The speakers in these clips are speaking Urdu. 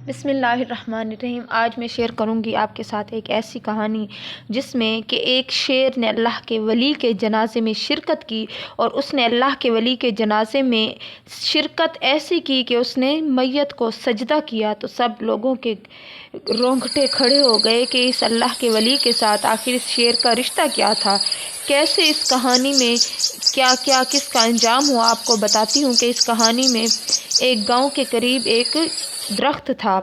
بسم اللہ الرحمن الرحیم۔ آج میں شیئر کروں گی آپ کے ساتھ ایک ایسی کہانی جس میں کہ ایک شیر نے اللہ کے ولی کے جنازے میں شرکت کی، اور اس نے اللہ کے ولی کے جنازے میں شرکت ایسی کی کہ اس نے میت کو سجدہ کیا تو سب لوگوں کے رونگٹے کھڑے ہو گئے کہ اس اللہ کے ولی کے ساتھ آخر اس شیر کا رشتہ کیا تھا، کیسے اس کہانی میں کیا کس کا انجام ہوا۔ آپ کو بتاتی ہوں کہ اس کہانی میں ایک گاؤں کے قریب ایک درخت تھا،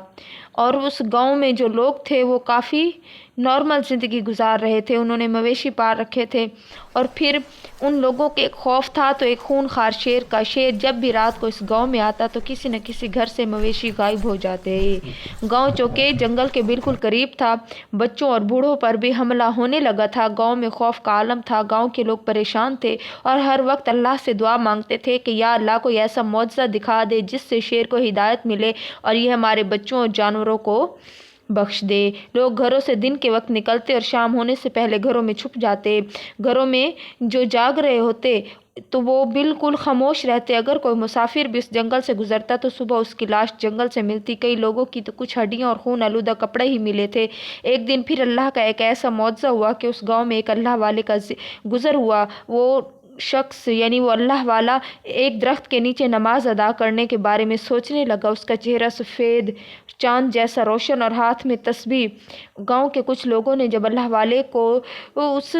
اور اس گاؤں میں جو لوگ تھے وہ کافی نارمل زندگی گزار رہے تھے۔ انہوں نے مویشی پال رکھے تھے، اور پھر ان لوگوں کے ایک خوف تھا تو ایک خونخوار شیر کا۔ شیر جب بھی رات کو اس گاؤں میں آتا تو کسی نہ کسی گھر سے مویشی غائب ہو جاتے۔ گاؤں چونکہ جنگل کے بالکل قریب تھا، بچوں اور بوڑھوں پر بھی حملہ ہونے لگا تھا۔ گاؤں میں خوف کا عالم تھا، گاؤں کے لوگ پریشان تھے اور ہر وقت اللہ سے دعا مانگتے تھے کہ یا اللہ کوئی ایسا معجزہ دکھا دے جس سے شیر کو ہدایت ملے اور یہ ہمارے بچوں اور جانوروں کو بخش دے۔ لوگ گھروں سے دن کے وقت نکلتے اور شام ہونے سے پہلے گھروں میں چھپ جاتے۔ گھروں میں جو جاگ رہے ہوتے تو وہ بالکل خاموش رہتے۔ اگر کوئی مسافر بھی اس جنگل سے گزرتا تو صبح اس کی لاش جنگل سے ملتی۔ کئی لوگوں کی تو کچھ ہڈیاں اور خون آلودہ کپڑے ہی ملے تھے۔ ایک دن پھر اللہ کا ایک ایسا معجزہ ہوا کہ اس گاؤں میں ایک اللہ والے کا گزر ہوا۔ وہ شخص یعنی وہ اللہ والا ایک درخت کے نیچے نماز ادا کرنے کے بارے میں سوچنے لگا۔ اس کا چہرہ سفید چاند جیسا روشن اور ہاتھ میں تسبیح۔ گاؤں کے کچھ لوگوں نے جب اللہ والے کو اس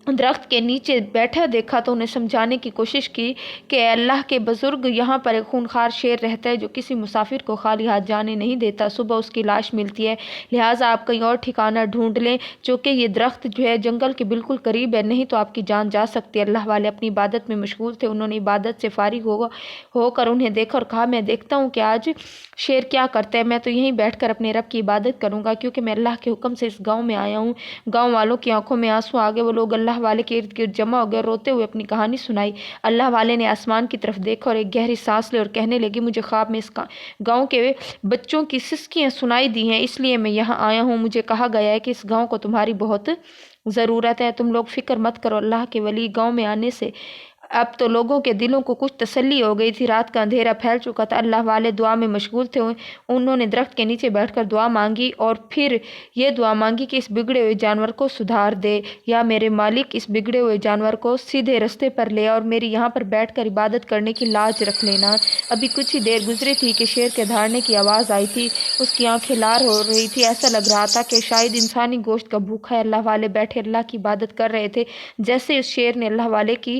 درخت کے نیچے بیٹھا دیکھا تو انہیں سمجھانے کی کوشش کی کہ اے اللہ کے بزرگ، یہاں پر ایک خونخوار شیر رہتا ہے جو کسی مسافر کو خالی ہاتھ جانے نہیں دیتا۔ صبح اس کی لاش ملتی ہے، لہٰذا آپ کہیں اور ٹھکانہ ڈھونڈ لیں، چونکہ یہ درخت جو ہے جنگل کے بالکل قریب ہے، نہیں تو آپ کی جان جا سکتی ہے۔ اللہ والے اپنی عبادت میں مشغول تھے۔ انہوں نے عبادت سے فارغ ہو کر انہیں دیکھا اور کہا میں دیکھتا ہوں کہ آج شیر کیا کرتا ہے، میں تو یہیں بیٹھ کر اپنے رب کی عبادت کروں گا، کیونکہ میں اللہ کے حکم سے اس گاؤں میں آیا ہوں۔ گاؤں والوں کی آنکھوں میں آنسو آ گئے۔ وہ لوگ اللہ والے کے ارد گرد جمع ہو گئے، روتے ہوئے اپنی کہانی سنائی۔ اللہ والے نے آسمان کی طرف دیکھا اور ایک گہری سانس لی اور کہنے لگی مجھے خواب میں اس گاؤں کے بچوں کی سسکیاں سنائی دی ہیں، اس لیے میں یہاں آیا ہوں۔ مجھے کہا گیا ہے کہ اس گاؤں کو تمہاری بہت ضرورت ہے، تم لوگ فکر مت کرو۔ اللہ کے ولی گاؤں میں آنے سے اب تو لوگوں کے دلوں کو کچھ تسلی ہو گئی تھی۔ رات کا اندھیرا پھیل چکا تھا۔ اللہ والے دعا میں مشغول تھے۔ انہوں نے درخت کے نیچے بیٹھ کر دعا مانگی اور پھر یہ دعا مانگی کہ اس بگڑے ہوئے جانور کو سدھار دے، یا میرے مالک اس بگڑے ہوئے جانور کو سیدھے رستے پر لے اور میری یہاں پر بیٹھ کر عبادت کرنے کی لاج رکھ لینا۔ ابھی کچھ ہی دیر گزری تھی کہ شیر کے دھاڑنے کی آواز آئی تھی۔ اس کی آنکھیں لال ہو رہی تھی، ایسا لگ رہا تھا کہ شاید انسانی گوشت کا بھوکا ہے۔ اللہ والے بیٹھے اللہ کی عبادت کر رہے تھے۔ جیسے اس شیر نے اللہ والے کی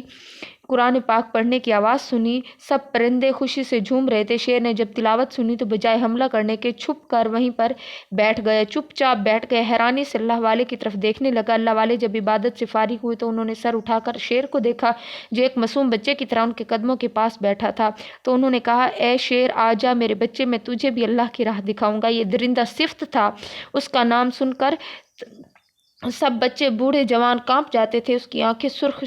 قرآن پاک پڑھنے کی آواز سنی، سب پرندے خوشی سے جھوم رہے تھے۔ شیر نے جب تلاوت سنی تو بجائے حملہ کرنے کے چھپ کر وہیں پر بیٹھ گئے، چپ چاپ بیٹھ گئے۔ حیرانی سے اللہ والے کی طرف دیکھنے لگا۔ اللہ والے جب عبادت سے فارغ ہوئے تو انہوں نے سر اٹھا کر شیر کو دیکھا جو ایک معصوم بچے کی طرح ان کے قدموں کے پاس بیٹھا تھا۔ تو انہوں نے کہا اے شیر آ جا میرے بچے، میں تجھے بھی اللہ کی راہ دکھاؤں گا۔ یہ درندہ صفت تھا۔ اس کا نام سن کر سب بچے بوڑھے جوان کانپ جاتے تھے۔ اس کی آنکھیں سرخ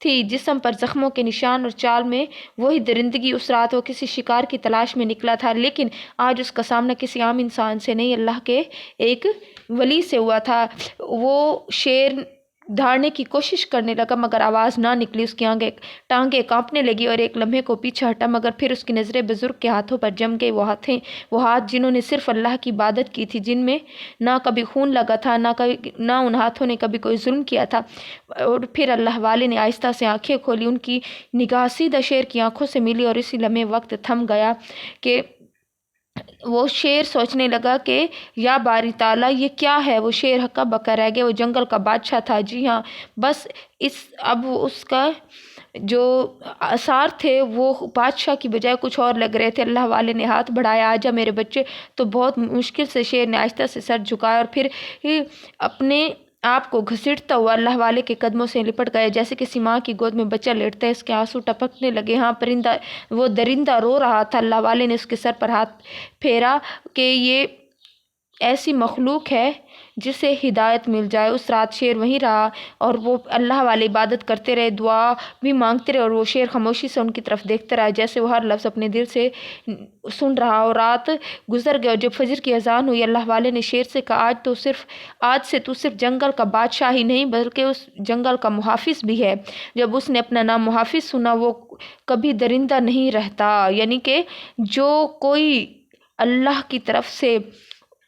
تھی، جسم پر زخموں کے نشان اور چال میں وہی درندگی۔ اس رات وہ کسی شکار کی تلاش میں نکلا تھا، لیکن آج اس کا سامنا کسی عام انسان سے نہیں، اللہ کے ایک ولی سے ہوا تھا۔ وہ شیر دھاڑنے کی کوشش کرنے لگا مگر آواز نہ نکلی۔ اس کی ٹانگیں کانپنے لگی اور ایک لمحے کو پیچھے ہٹا، مگر پھر اس کی نظریں بزرگ کے ہاتھوں پر جم گئی۔ وہ ہاتھ جنہوں نے صرف اللہ کی عبادت کی تھی، جن میں نہ کبھی خون لگا تھا، نہ ان ہاتھوں نے کبھی کوئی ظلم کیا تھا۔ اور پھر اللہ والے نے آہستہ سے آنکھیں کھولی، ان کی نگاہ سیدھا شیر کی آنکھوں سے ملی اور اسی لمحے وقت تھم گیا کہ وہ شیر سوچنے لگا کہ یا باری تعالیٰ یہ کیا ہے۔ وہ شیر ہکا بکا رہ گیا۔ وہ جنگل کا بادشاہ تھا، جی ہاں، بس اب اس کا جو آثار تھے وہ بادشاہ کی بجائے کچھ اور لگ رہے تھے۔ اللہ والے نے ہاتھ بڑھایا آجا میرے بچے، تو بہت مشکل سے شیر نے آہستہ سے سر جھکایا اور پھر اپنے آپ کو گھسیٹتا ہوا اللہ والے کے قدموں سے لپٹ گیا، جیسے کسی ماں کی گود میں بچہ لیٹتا ہے۔ اس کے آنسو ٹپکنے لگے۔ ہاں وہ درندہ رو رہا تھا۔ اللہ والے نے اس کے سر پر ہاتھ پھیرا کہ یہ ایسی مخلوق ہے جسے ہدایت مل جائے۔ اس رات شیر وہیں رہا اور وہ اللہ والے عبادت کرتے رہے، دعا بھی مانگتے رہے، اور وہ شیر خاموشی سے ان کی طرف دیکھتا رہا جیسے وہ ہر لفظ اپنے دل سے سن رہا۔ اور رات گزر گئی اور جب فجر کی اذان ہوئی اللہ والے نے شیر سے کہا آج سے تو صرف جنگل کا بادشاہ ہی نہیں بلکہ اس جنگل کا محافظ بھی ہے۔ جب اس نے اپنا نام محافظ سنا وہ کبھی درندہ نہیں رہتا، یعنی کہ جو کوئی اللہ کی طرف سے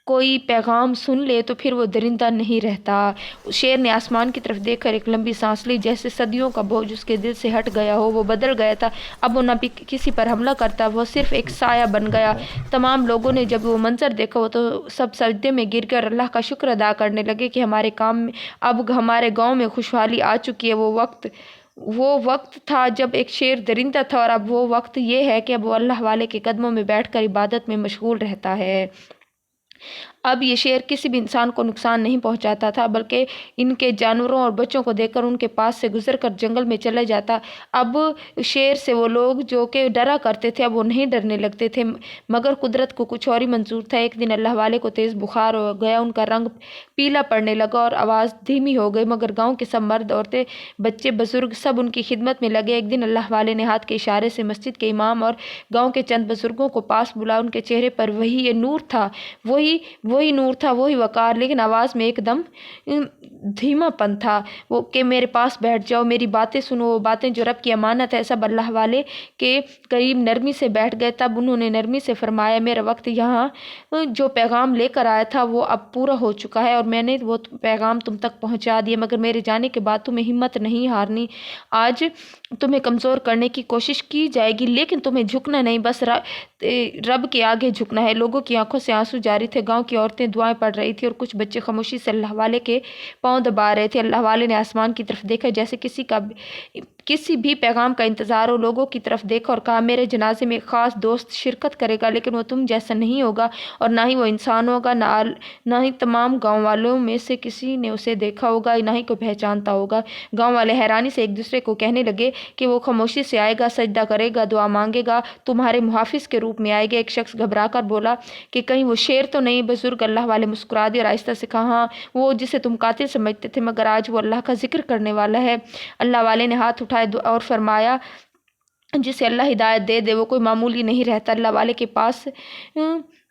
کوئی پیغام سن لے تو پھر وہ درندہ نہیں رہتا۔ شیر نے آسمان کی طرف دیکھ کر ایک لمبی سانس لی، جیسے صدیوں کا بوجھ اس کے دل سے ہٹ گیا ہو۔ وہ بدل گیا تھا، اب وہ نہ کسی پر حملہ کرتا، وہ صرف ایک سایہ بن گیا۔ تمام لوگوں نے جب وہ منظر دیکھا وہ تو سب سجدے میں گر کر اللہ کا شکر ادا کرنے لگے کہ اب ہمارے گاؤں میں خوشحالی آ چکی ہے۔ وہ وقت تھا جب ایک شیر درندہ تھا، اور اب وہ وقت یہ ہے کہ اب وہ اللہ والے کے قدموں میں بیٹھ کر عبادت میں مشغول رہتا ہے۔ اب یہ شیر کسی بھی انسان کو نقصان نہیں پہنچاتا تھا، بلکہ ان کے جانوروں اور بچوں کو دیکھ کر ان کے پاس سے گزر کر جنگل میں چلے جاتا۔ اب شیر سے وہ لوگ جو کہ ڈرا کرتے تھے اب وہ نہیں ڈرنے لگتے تھے، مگر قدرت کو کچھ اور ہی منظور تھا۔ ایک دن اللہ والے کو تیز بخار ہو گیا، ان کا رنگ پیلا پڑنے لگا اور آواز دھیمی ہو گئی، مگر گاؤں کے سب مرد، عورتیں، بچے، بزرگ سب ان کی خدمت میں لگے۔ ایک دن اللہ والے نے ہاتھ کے اشارے سے مسجد کے امام اور گاؤں کے چند بزرگوں کو پاس بلایا۔ ان کے چہرے پر وہی نور تھا، وہی وقار، لیکن آواز میں ایک دم دھیما پن تھا، وہ کہ میرے پاس بیٹھ جاؤ، میری باتیں سنو، وہ باتیں جو رب کی امانت ہے۔ سب اللہ والے کے قریب نرمی سے بیٹھ گئے۔ تب انہوں نے نرمی سے فرمایا، میرا وقت یہاں جو پیغام لے کر آیا تھا وہ اب پورا ہو چکا ہے، اور میں نے وہ پیغام تم تک پہنچا دیا، مگر میرے جانے کے بعد تمہیں ہمت نہیں ہارنی۔ آج تمہیں کمزور کرنے کی کوشش کی جائے گی، لیکن تمہیں جھکنا نہیں، بس رب کے آگے جھکنا ہے۔ لوگوں کی آنکھوں سے آنسو جاری تھے، گاؤں کی عورتیں دعائیں پڑھ رہی تھی اور کچھ بچے خاموشی سے اللہ والے کے پاؤں دبا رہے تھے۔ اللہ والے نے آسمان کی طرف دیکھا جیسے کسی بھی پیغام کا انتظار ہو، لوگوں کی طرف دیکھا اور کہا، میرے جنازے میں ایک خاص دوست شرکت کرے گا، لیکن وہ تم جیسا نہیں ہوگا، اور نہ ہی وہ انسان ہوگا، نہ ہی تمام گاؤں والوں میں سے کسی نے اسے دیکھا ہوگا، نہ ہی کوئی پہچانتا ہوگا۔ گاؤں والے حیرانی سے ایک دوسرے کو کہنے لگے کہ وہ خاموشی سے آئے گا، سجدہ کرے گا، دعا مانگے گا، تمہارے محافظ کے روپ میں آئے گا۔ ایک شخص گھبرا کر بولا کہ کہیں وہ شیر تو نہیں؟ بزرگ اللہ والے مسکرا دیے اور آہستہ سے کہا، ہاں، وہ جسے تم قاتل سمجھتے تھے، مگر آج وہ اللہ کا ذکر کرنے والا ہے۔ اللہ والے نے ہاتھ اٹھائے اور فرمایا، جسے اللہ ہدایت دے دے وہ کوئی معمولی نہیں رہتا۔ اللہ والے کے پاس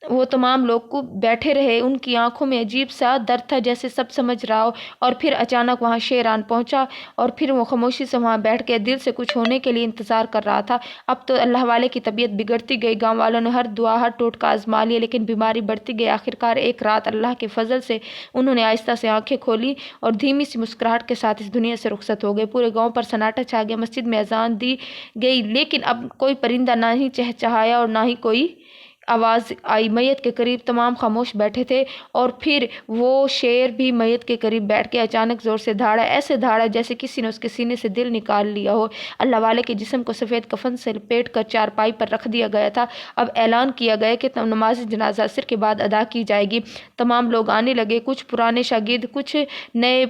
وہ تمام لوگ کو بیٹھے رہے، ان کی آنکھوں میں عجیب سا درد تھا، جیسے سب سمجھ رہا ہو، اور پھر اچانک وہاں شیر آن پہنچا اور پھر وہ خاموشی سے وہاں بیٹھ کے دل سے کچھ ہونے کے لیے انتظار کر رہا تھا۔ اب تو اللہ والے کی طبیعت بگڑتی گئی، گاؤں والوں نے ہر دعا، ہر ٹوٹکا آزما لیا، لیکن بیماری بڑھتی گئی۔ آخرکار ایک رات اللہ کے فضل سے انہوں نے آہستہ سے آنکھیں کھولی اور دھیمی سی مسکراہٹ کے ساتھ اس دنیا سے رخصت ہو گئے۔ پورے گاؤں پر سناٹا چھا گیا، مسجد میں اذان دی گئی، لیکن اب کوئی پرندہ نہ ہی چہچہایا اور نہ ہی کوئی آواز آئی۔ میت کے قریب تمام خاموش بیٹھے تھے، اور پھر وہ شیر بھی میت کے قریب بیٹھ کے اچانک زور سے دھاڑا، ایسے دھاڑا جیسے کسی نے اس کے سینے سے دل نکال لیا ہو۔ اللہ والے کے جسم کو سفید کفن سے لپیٹ کر چارپائی پر رکھ دیا گیا تھا۔ اب اعلان کیا گیا کہ نماز جنازہ عصر کے بعد ادا کی جائے گی۔ تمام لوگ آنے لگے، کچھ پرانے شاگرد، کچھ نئے،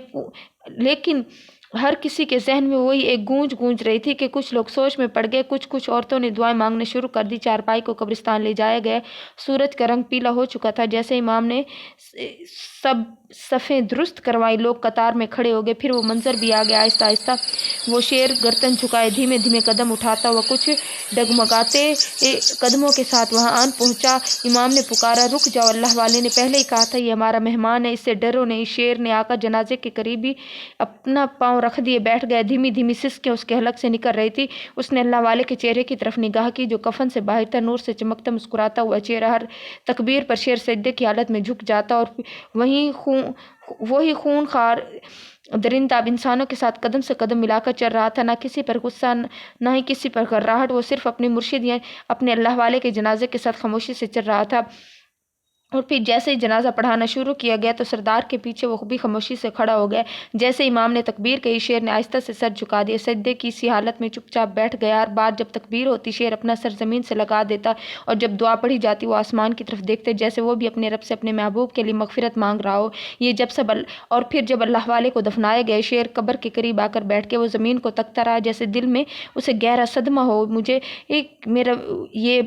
لیکن ہر کسی کے ذہن میں وہی ایک گونج رہی تھی کہ کچھ لوگ سوچ میں پڑ گئے، کچھ عورتوں نے دعائیں مانگنے شروع کر دی۔ چارپائی کو قبرستان لے جایا گیا، سورج کا رنگ پیلا ہو چکا تھا۔ جیسے امام نے سب صفیں درست کروائی، لوگ قطار میں کھڑے ہو گئے، پھر وہ منظر بھی آ گیا۔ آہستہ آہستہ وہ شیر گردن جھکائے دھیمے دھیمے قدم اٹھاتا ہوا کچھ ڈگمگاتے قدموں کے ساتھ وہاں آن پہنچا۔ امام نے پکارا، رک جاؤ، اللہ والے نے پہلے ہی کہا تھا یہ ہمارا مہمان ہے، اس سے ڈرو نہیں۔ شیر نے آ کر جنازے کے قریب ہی اپنا پاؤں رکھ دیے بیٹھ گیا، دھیمی دھیمی سسکیاں اس کے حلق سے نکل رہی تھی۔ اس نے اللہ والے کے چہرے کی طرف نگاہ کی جو کفن سے باہر تھا، نور سے چمکتا مسکراتا ہوا چہرہ۔ ہر تکبیر پر شیر سجدے کی حالت میں جھک جاتا، اور وہی خون خوار درندہ اب انسانوں کے ساتھ قدم سے قدم ملا کر چل رہا تھا، نہ کسی پر غصہ، نہ ہی کسی پر گھبراہٹ، وہ صرف اپنے مرشد یعنی اپنے اللہ والے کے جنازے کے ساتھ خاموشی سے چل رہا تھا۔ اور پھر جیسے ہی جنازہ پڑھانا شروع کیا گیا تو سردار کے پیچھے وہ بھی خاموشی سے کھڑا ہو گیا۔ جیسے امام نے تکبیر کہی، شیر نے آہستہ سے سر جھکا دیا، سجدے کی سی حالت میں چپ چاپ بیٹھ گیا۔ ہر بار جب تکبیر ہوتی شیر اپنا سر زمین سے لگا دیتا، اور جب دعا پڑھی جاتی وہ آسمان کی طرف دیکھتے جیسے وہ بھی اپنے رب سے اپنے محبوب کے لیے مغفرت مانگ رہا ہو۔ اور پھر جب اللہ والے کو دفنایا گیا، شیر قبر کے قریب آ کر بیٹھ کے وہ زمین کو تکتا رہا، جیسے دل میں اسے گہرا صدمہ ہو، میرا یہ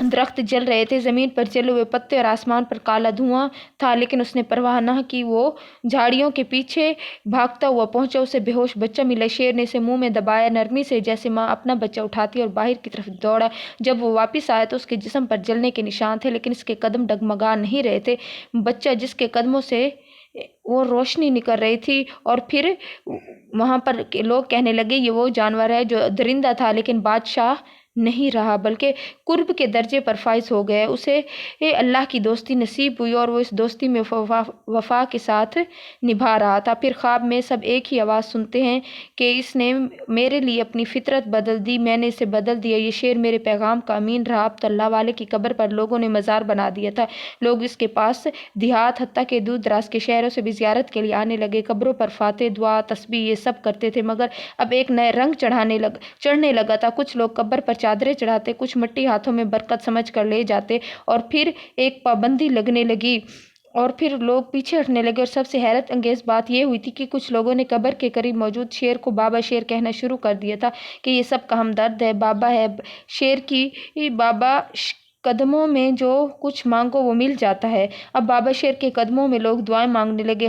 درخت جل رہے تھے، زمین پر جلے ہوئے پتے اور آسمان پر کالا دھواں تھا، لیکن اس نے پرواہ نہ کی۔ وہ جھاڑیوں کے پیچھے بھاگتا ہوا پہنچا، اسے بے ہوش بچہ ملا۔ شیر نے اسے منہ میں دبایا، نرمی سے، جیسے ماں اپنا بچہ اٹھاتی ہے، اور باہر کی طرف دوڑا۔ جب وہ واپس آیا تو اس کے جسم پر جلنے کے نشان تھے، لیکن اس کے قدم ڈگمگا نہیں رہے تھے۔ بچہ جس کے قدموں سے وہ روشنی نکل رہی تھی، اور پھر وہاں پر لوگ کہنے لگے یہ وہ جانور ہے جو درندہ تھا لیکن بادشاہ نہیں رہا، بلکہ قرب کے درجے پر فائز ہو گیا۔ اسے اللہ کی دوستی نصیب ہوئی، اور وہ اس دوستی میں وفا کے ساتھ نبھا رہا تھا۔ پھر خواب میں سب ایک ہی آواز سنتے ہیں کہ اس نے میرے لیے اپنی فطرت بدل دی، میں نے اسے بدل دیا۔ یہ شیر میرے پیغام کا امین رہا۔ اب تو اللہ والے کی قبر پر لوگوں نے مزار بنا دیا تھا۔ لوگ اس کے پاس دیہات حتیٰ کہ دور دراز کے شہروں سے بھی زیارت کے لیے آنے لگے۔ قبروں پر فاتح، دعا، تسبیح یہ سب کرتے تھے، مگر اب ایک نئے رنگ چڑھنے لگا تھا۔ کچھ لوگ قبر پر چادریں چڑھاتے، کچھ مٹی ہاتھوں میں برکت سمجھ کر لے جاتے، اور پھر ایک پابندی لگنے لگی، اور پھر لوگ پیچھے ہٹنے لگے۔ اور سب سے حیرت انگیز بات یہ ہوئی تھی کہ کچھ لوگوں نے قبر کے قریب موجود شیر کو بابا شیر کہنا شروع کر دیا تھا کہ یہ سب کا ہمدرد ہے، بابا ہے شیر کی، بابا قدموں میں جو کچھ مانگو وہ مل جاتا ہے۔ اب بابا شیر کے قدموں میں لوگ دعائیں مانگنے لگے،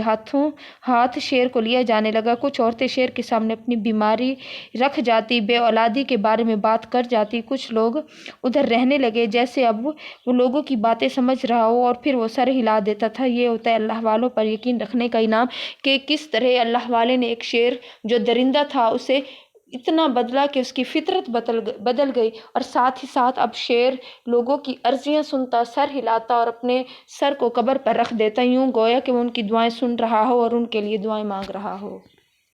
ہاتھ شیر کو لیا جانے لگا۔ کچھ عورتیں شیر کے سامنے اپنی بیماری رکھ جاتی، بے اولادی کے بارے میں بات کر جاتی۔ کچھ لوگ ادھر رہنے لگے جیسے اب وہ لوگوں کی باتیں سمجھ رہا ہو، اور پھر وہ سر ہلا دیتا تھا۔ یہ ہوتا ہے اللہ والوں پر یقین رکھنے کا انعام، کہ کس طرح اللہ والے نے ایک شیر جو درندہ تھا اسے اتنا بدلا کہ اس کی فطرت بدل گئی، اور ساتھ ہی ساتھ اب شیر لوگوں کی عرضیاں سنتا، سر ہلاتا اور اپنے سر کو قبر پر رکھ دیتا، یوں گویا کہ وہ ان کی دعائیں سن رہا ہو اور ان کے لیے دعائیں مانگ رہا ہو۔